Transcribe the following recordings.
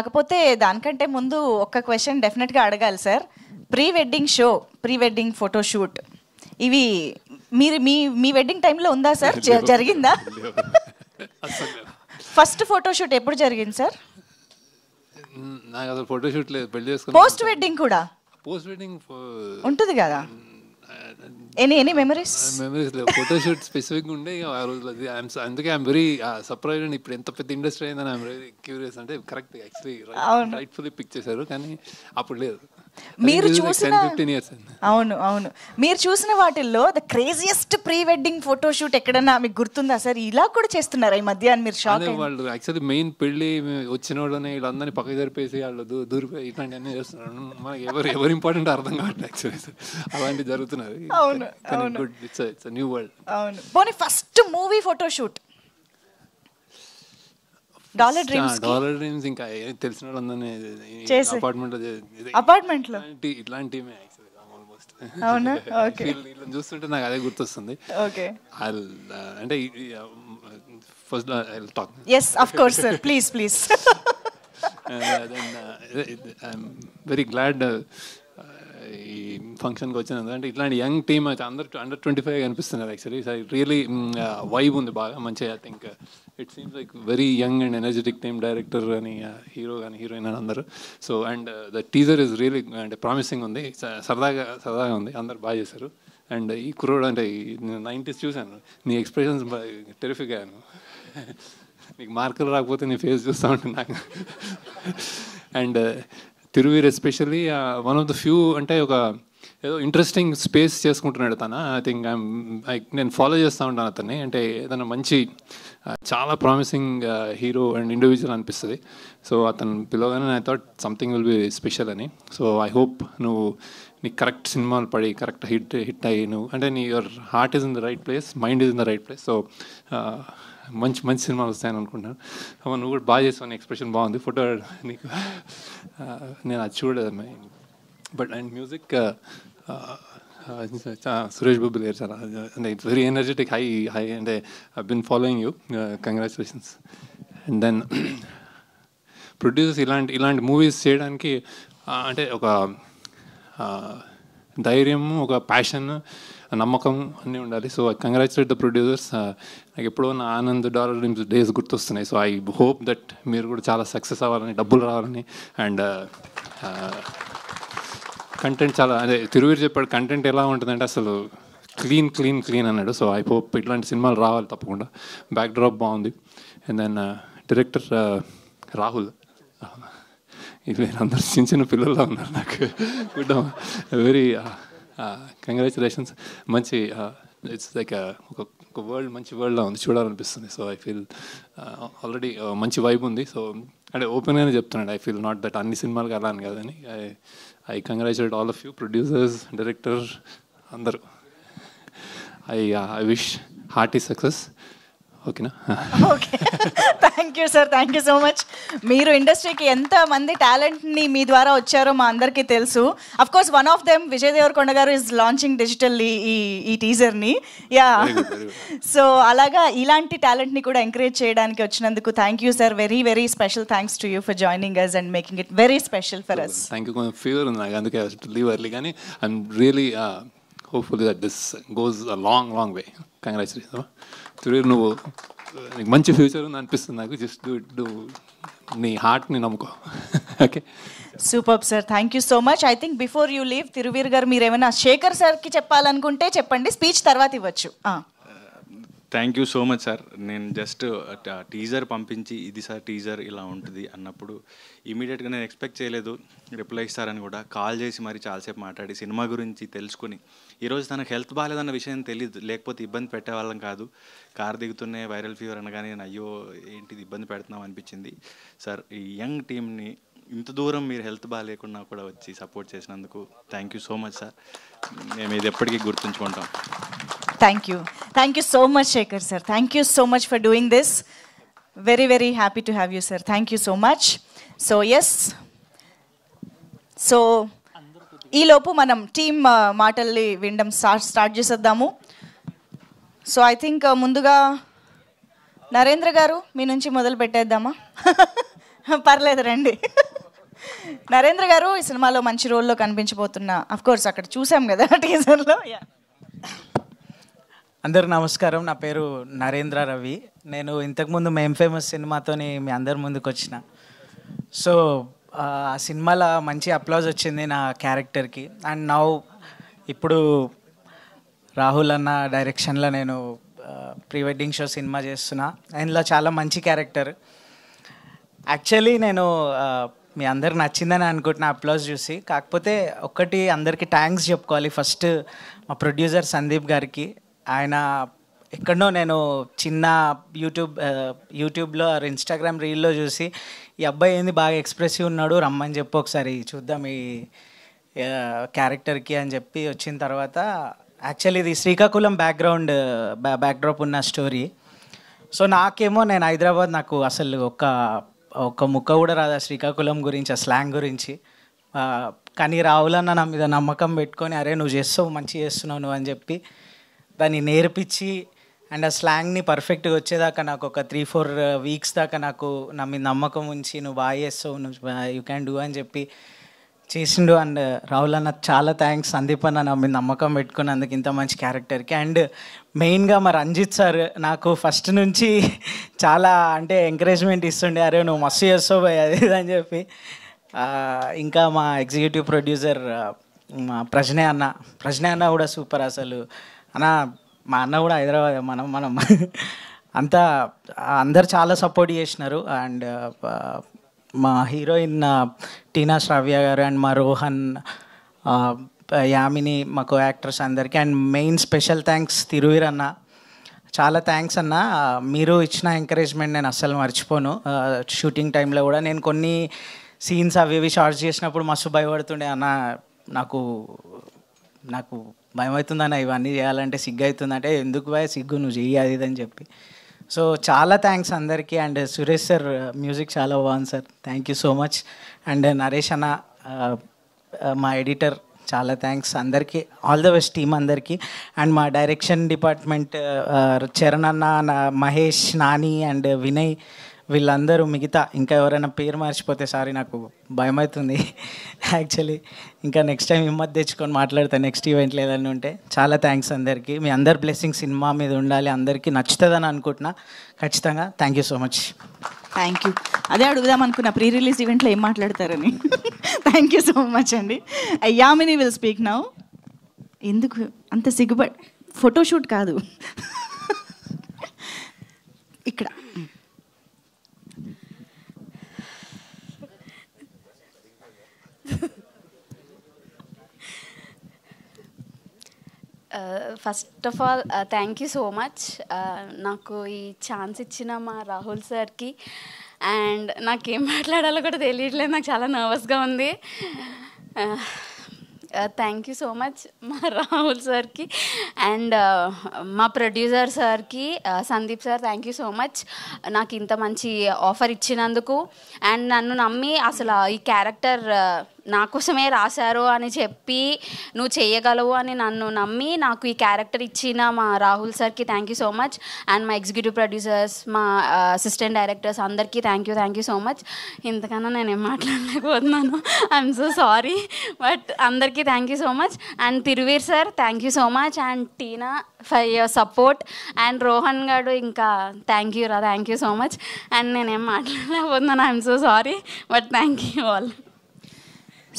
కాకపోతే దానికంటే ముందు ఒక క్వశ్చన్ డెఫినెట్గా అడగాలి sir. Pre wedding show, pre wedding photoshoot ఇవి మీరు మీ వెడ్డింగ్ టైంలో ఉందా సార్? జరిగిందా? ఫస్ట్ ఫోటోషూట్ ఎప్పుడు జరిగింది సార్? నాకు అసలు ఫోటోషూట్ లేదు, పెళ్లి చేసుకుని. పోస్ట్ వెడ్డింగ్ కూడా పోస్ట్ వెడ్డింగ్ ఉంటుంది కదా, ఎనీ మెమరీస్? మెమరీస్ లేవు, ఫోటోషూట్ స్పెసిఫిక్గా ఉండే ఆ రోజులు. అది అందుకే ఐఎమ్ వెరీ సర్ప్రైజ్ అండ్ ఇప్పుడు ఎంత పెద్ద ఇండస్ట్రీ అయిందని ఐఎమ్ వెరీ క్యూరియస్. అంటే కరెక్ట్ యాక్చువల్లీ రైట్ఫుల్లీ పిక్ చేశారు, కానీ అప్పుడు లేదు. మీరు చూసిన అవును అవును మీరు చూసిన వాటిల్లో the craziest pre wedding photoshoot ఎక్కడన్నా మీకు గుర్తుందా సార్? ఇలా కూడా చేస్తున్నారా ఈ మధ్య అని మీరు షాక్? వాళ్ళు యాక్చువల్లీ మెయిన్ పెళ్లి వచ్చిన వాళ్ళని వీళ్ళందరినీ పక్కకి జరిపేసి వాళ్ళు దూరిపోయి ఇట్లాంటివన్నీ చేస్తున్నారు. మనకి ఎవరు ఇంపార్టెంట్ అర్థం కావట్లేదు యాక్చువల్లీ. అలాంటివి జరుగుతున్నారు. అవును అవును, ఇట్స్ న్యూ వరల్డ్. అవును. పోనీ first movie photoshoot dollar dreams ఇంకా తెలిసిన వాళ్ళందరినీ అపార్ట్మెంట్లో ఇట్లాంటివి అవునా? ఓకే, చూస్తుంటే నాకు అదే గుర్తొస్తుంది. ఓకే, అంటే first talk. yes of course sir, please please. I'm very glad ఈ ఫంక్షన్కి వచ్చినందుకు. అంటే ఇట్లాంటి యంగ్ టీమ్ అందరు అండర్ 25 కనిపిస్తున్నారు యాక్చువల్లీ. రియలీ వైబ్ ఉంది బాగా మంచిగా. I think it seems like very young and energetic team, director కానీ హీరో కానీ హీరోయిన్ అని అందరూ. So and the teaser is really అంటే ప్రామిసింగ్ ఉంది, సరదాగా ఉంది, అందరు బాగా చేశారు. అండ్ ఈ కుర్రోడు అంటే 90s చూశాను, నీ ఎక్స్ప్రెషన్స్ టెరిఫిక్ అయ్యాను. నీకు మార్కులు రాకపోతే నీ ఫేస్ చూస్తూ ఉంటుంది నాకు. And Thiruveer especially one of the few అంటే ఒక ఏదో ఇంట్రెస్టింగ్ స్పేస్ చేసుకుంటున్నాడు తను. ఐ థింక్ నేను ఫాలో చేస్తూ ఉంటాను అతన్ని. అంటే ఏదైనా మంచి చాలా ప్రామిసింగ్ హీరో అండ్ ఇండివిజువల్ అనిపిస్తుంది. సో అతను పిలవగానే I thought something will be special అని. సో ఐ హోప్ నువ్వు నీకు కరెక్ట్ సినిమాలు పడి కరెక్ట్ హిట్ అయ్యి నువ్వు అంటే your heart is in the right place, mind is in the right place. So మంచి సినిమాలు వస్తాయని అనుకుంటున్నాను. నువ్వు కూడా బాగా చేస్తావు, నీ ఎక్స్ప్రెషన్ బాగుంది, ఫోటో నీకు నేను అది చూడలేదు. But and music Suresh Babu లేరు చాలా, అంటే ఇట్స్ వెరీ ఎనర్జెటిక్, హై అంటే I been following you, congratulations. And then producers ఇలాంటి మూవీస్ చేయడానికి అంటే ఒక ధైర్యం, ఒక ప్యాషన్, నమ్మకం అన్నీ ఉండాలి. So I congratulate the producers. నాకు ఎప్పుడో నా ఆనంద్ డాలర్ డ్రీమ్స్ డేస్ గుర్తొస్తున్నాయి. సో ఐ హోప్ దట్ మీరు కూడా చాలా సక్సెస్ అవ్వాలని, డబ్బులు రావాలని. అండ్ కంటెంట్ చాలా అదే తిరువీర్ చెప్పాడు, కంటెంట్ ఎలా ఉంటుందంటే అసలు క్లీన్ అన్నాడు. సో ఐ హోప్ ఇట్లాంటి సినిమాలు రావాలి తప్పకుండా. బ్యాక్ డ్రాప్ బాగుంది. అండ్ దెన్ డైరెక్టర్ రాహుల్, ఇవి అందరూ చిన్న పిల్లల్లో ఉన్నారు నాకు. Good, very congratulations. మంచి ఇట్స్ లైక్ ఒక వరల్డ్, మంచి వరల్డ్లో ఉంది, చూడాలనిపిస్తుంది. సో ఐ ఫీల్ ఆల్రెడీ మంచి వైబ్ ఉంది. సో అంటే ఓపెన్గానే చెప్తున్నాడు, ఐ ఫీల్ నాట్ దట్ అన్ని సినిమాలకు అలా అని కాదని. I congratulate all of you, producers, director అందరూ. I wish hearty success. ఓకేనా? Okay, thank you sir, thank you so much. మీరు ఇండస్ట్రీకి ఎంతమంది టాలెంట్ని మీ ద్వారా వచ్చారో మా అందరికీ తెలుసు. Of course one of them Vijay Devarakonda గారు ఈజ్ లాంచింగ్ డిజిటల్లీ ఈ టీజర్ని. యా, సో అలాగా ఇలాంటి టాలెంట్ని కూడా ఎంకరేజ్ చేయడానికి వచ్చినందుకు thank you sir. Very very special thanks to you for joining us and making it very special for us. Thank you. కొంచెం fever ఉంది నాకు, అందుకే లీవ్ ఎర్లీ, కానీ I'm really hopefully that this goes a long way. Congratulations Thiruveer, నువ్వు నీకు మంచి future ఉంది అనిపిస్తుంది నాకు. జస్ట్ డూ నీ హార్ట్ని నమ్ముకో. Okay, super sir, thank you so much. I think before you leave Thiruveer garu మీరు ఏమైనా శేఖర్ సార్కి చెప్పాలనుకుంటే చెప్పండి, స్పీచ్ తర్వాత ఇవ్వచ్చు. Thank you so much sir. నేను జస్ట్ టీజర్ పంపించి ఇది సార్ టీజర్ ఇలా ఉంటుంది అన్నప్పుడు ఇమీడియట్గా నేను ఎక్స్పెక్ట్ చేయలేదు రిప్లై ఇస్తారని. కూడా కాల్ చేసి మరి చాలాసేపు మాట్లాడి సినిమా గురించి తెలుసుకుని, ఈరోజు తనకు హెల్త్ బాగాలేదన్న విషయం తెలియదు, లేకపోతే ఇబ్బంది పెట్టేవాళ్ళం కాదు. కార్ దిగుతున్నే వైరల్ ఫీవర్ అనగానే నేను అయ్యో ఏంటిది ఇబ్బంది పెడుతున్నాం అనిపించింది. సార్ ఈ యంగ్ టీమ్ని ఇంత దూరం మీరు హెల్త్ బాగాలేకుండా కూడా వచ్చి సపోర్ట్ చేసినందుకు thank you so much sir. మేము ఇది ఎప్పటికీ గుర్తుంచుకుంటాం. Thank you so much Shekhar sir, thank you so much for doing this. Very happy to have you sir, thank you so much. So yes, so ఈ లోపు మనం team మాటల్ని వినడం start చేసేద్దాము. So I think ముందుగా నరేంద్ర గారు మీ నుంచి మొదలు పెట్టేద్దామా? పర్లేదు రండి. నరేంద్ర గారు ఈ సినిమాలో మంచి రోల్లో కనిపించబోతున్నా, అఫ్ కోర్స్ అక్కడ చూసాం కదా టీజర్లో. అందరికి నమస్కారం. నా పేరు నరేంద్ర రవి. నేను ఇంతకుముందు మేం ఫేమస్ సినిమాతోని మీ అందరి ముందుకు వచ్చిన. సో ఆ సినిమాలో మంచి అప్లాజ్ వచ్చింది నా క్యారెక్టర్కి. అండ్ నౌ ఇప్పుడు రాహుల్ అన్న డైరెక్షన్లో నేను ప్రీ వెడ్డింగ్ షో సినిమా చేస్తున్నా. ఇందులో చాలా మంచి క్యారెక్టర్. యాక్చువల్లీ నేను మీ అందరికి నచ్చిందని అనుకుంటున్నా అప్లాజ్ చూసి. కాకపోతే ఒక్కటి అందరికీ థ్యాంక్స్ చెప్పుకోవాలి. ఫస్ట్ మా ప్రొడ్యూసర్ సందీప్ గారికి. ఆయన ఎక్కడో నేను చిన్న యూట్యూబ్లో ఇన్స్టాగ్రామ్ రీల్లో చూసి ఈ అబ్బాయి ఏంది బాగా ఎక్స్ప్రెసివ్ ఉన్నాడు, రమ్మని చెప్పి ఒకసారి చూద్దాం ఈ క్యారెక్టర్కి అని చెప్పి వచ్చిన తర్వాత యాక్చువల్లీ ఇది శ్రీకాకుళం బ్యాక్డ్రాప్ ఉన్న స్టోరీ. సో నాకేమో నేను హైదరాబాద్, నాకు అసలు ఒక్క ముక్క కూడా రాదా శ్రీకాకుళం గురించి, ఆ స్లాంగ్ గురించి. కానీ రాహుల్ అన్న నా మీద నమ్మకం పెట్టుకొని అరే నువ్వు చేస్తావు, మంచిగా చేస్తున్నావు నువ్వు అని చెప్పి దాన్ని నేర్పించి అండ్ ఆ స్లాంగ్ని పర్ఫెక్ట్గా వచ్చేదాకా నాకు ఒక 3-4 వీక్స్ దాకా నాకు నా మీద నమ్మకం ఉంచి నువ్వు బాగా చేస్తావు, నువ్వు యూ క్యాన్ డూ అని చెప్పి చేసిండు. అండ్ రాహుల్ అన్న చాలా థ్యాంక్స్. సందీప్ అన్న నా మీద నమ్మకం పెట్టుకున్నందుకు ఇంత మంచి క్యారెక్టర్కి. అండ్ మెయిన్గా మా రంజిత్ సార్ నాకు ఫస్ట్ నుంచి చాలా అంటే ఎంకరేజ్మెంట్ ఇస్తుండే, అరే నువ్వు మస్తు చేస్తావు అది అని చెప్పి. ఇంకా మా ఎగ్జిక్యూటివ్ ప్రొడ్యూసర్ మా ప్రజ్ఞ అన్న కూడా సూపర్ అసలు. అన్న మా అన్న కూడా హైదరాబాద్, మనం అంతా అందరు చాలా సపోర్ట్ చేసినారు. అండ్ మా హీరోయిన్ టీనా శ్రావ్య గారు అండ్ మా రోహన్, యామిని, మా కో యాక్టర్స్ అందరికీ. And main special thanks Thiruveer అన్న. చాలా థ్యాంక్స్ అన్న, మీరు ఇచ్చిన ఎంకరేజ్మెంట్ నేను అస్సలు మర్చిపోను. షూటింగ్ టైంలో కూడా నేను కొన్ని సీన్స్ అవి షార్ట్స్ చేసినప్పుడు మస్తు భయపడుతుండే అన్న, నాకు భయం అవుతుందన్న ఇవన్నీ చేయాలంటే, సిగ్గు అవుతుందంటే, ఎందుకు భయ సిగ్గు నువ్వు చెయ్యి అది ఇది అని చెప్పి. సో చాలా థ్యాంక్స్ అందరికీ. అండ్ సురేష్ సార్ మ్యూజిక్ చాలా బాగుంది sir, thank you so much. And Naresh అన్న మా ఎడిటర్ చాలా థ్యాంక్స్ అందరికీ. ఆల్ ద బెస్ట్ టీమ్ అందరికీ. అండ్ మా డైరెక్షన్ డిపార్ట్మెంట్ చరణ్ అన్న, మహేష్, నాని అండ్ వినయ్, వీళ్ళందరూ, మిగతా ఇంకా ఎవరైనా పేరు మర్చిపోతే సారీ, నాకు భయం అవుతుంది యాక్చువల్లీ. ఇంకా నెక్స్ట్ టైం హిమ్మత్ తెచ్చుకొని మాట్లాడతాను నెక్స్ట్ ఈవెంట్లు ఏదైనా ఉంటే. చాలా థ్యాంక్స్ అందరికీ. మీ అందరి బ్లెస్సింగ్ సినిమా మీద ఉండాలి, అందరికీ నచ్చుతుందని అనుకుంటున్నా ఖచ్చితంగా. Thank you so much. Thank you. అదే అడుగుదాం అనుకున్న, ప్రీ రిలీజ్ ఈవెంట్లో ఏం మాట్లాడతారని. థ్యాంక్ యూ సో మచ్ అండి. Yamini will speak now. ఎందుకు అంత సిగ్గుపడి, ఫోటోషూట్ కాదు ఇక్కడ. First of all thank you so much నాకు ఈ ఛాన్స్ ఇచ్చిన మా రాహుల్ సార్కి. అండ్ నాకేం మాట్లాడాలో కూడా తెలియట్లేదు, నాకు చాలా నర్వస్గా ఉంది. థ్యాంక్ యూ సో మచ్ మా రాహుల్ సార్కి. అండ్ మా ప్రొడ్యూసర్ సార్కి, Sandeep sir, thank you so much నాకు ఇంత మంచి ఆఫర్ ఇచ్చినందుకు. అండ్ నన్ను నమ్మి అసలు ఈ క్యారెక్టర్ నా కోసమే రాశారు అని చెప్పి నువ్వు చేయగలవు అని నన్ను నమ్మి నాకు ఈ క్యారెక్టర్ ఇచ్చిన మా రాహుల్ సార్కి thank you so much. And మా ఎగ్జిక్యూటివ్ ప్రొడ్యూసర్స్, మా అసిస్టెంట్ డైరెక్టర్స్ అందరికీ థ్యాంక్ యూ సో మచ్. ఇంతకన్నా నేనేం మాట్లాడలేకపోతున్నాను, ఐఎమ్ సో సారీ. బట్ అందరికీ thank you so much. And Thiruveer sir thank you so much. And Tina for your support. And Rohan garu ఇంకా thank you so much. And నేనేం మాట్లాడలేకపోతున్నాను, I'm so sorry. But thank you all.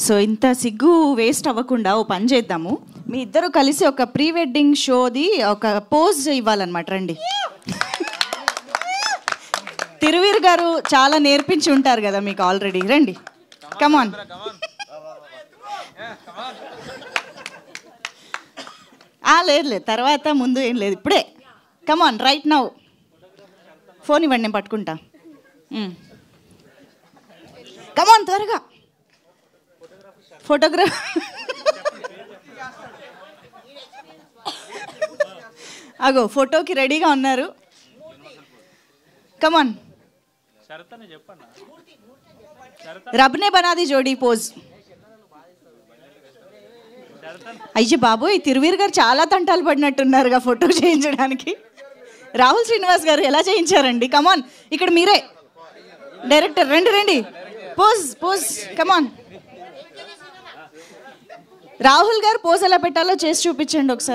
So ఇంత సిగ్గు waste అవ్వకుండా ఓ పని చేద్దాము, మీ ఇద్దరు కలిసి ఒక ప్రీ వెడ్డింగ్ షోది ఒక పోజ్ ఇవ్వాలన్నమాట. రండి. తిరువీర్ గారు చాలా నేర్పించి ఉంటారు కదా మీకు ఆల్రెడీ. రండి, కమాన్. లేదు, తర్వాత ముందు ఏం లేదు, ఇప్పుడే. కమాన్, రైట్ నౌ. ఫోన్ ఇవ్వండి, నేను పట్టుకుంటా. కమాన్, త్వరగా. ఫోటోగ్రాఫ్ అగో ఫోటోకి రెడీగా ఉన్నారు. కమాన్. రబ్నే బనాది జోడీ పోజ్. అయ్యో బాబోయ్, తిరువీర్ గారు చాలా తంటాలు పడినట్టున్నారుగా ఫోటో చేయించడానికి. రాహుల్ శ్రీనివాస్ గారు ఎలా చేయించారండి? కమాన్, ఇక్కడ మీరే డైరెక్టర్ రండి రండి, పోజ్ పోజ్, కమాన్. రాహుల్ గారు పోజ్ ఎలా పెట్టాలో చేసి చూపించండి ఒకసారి.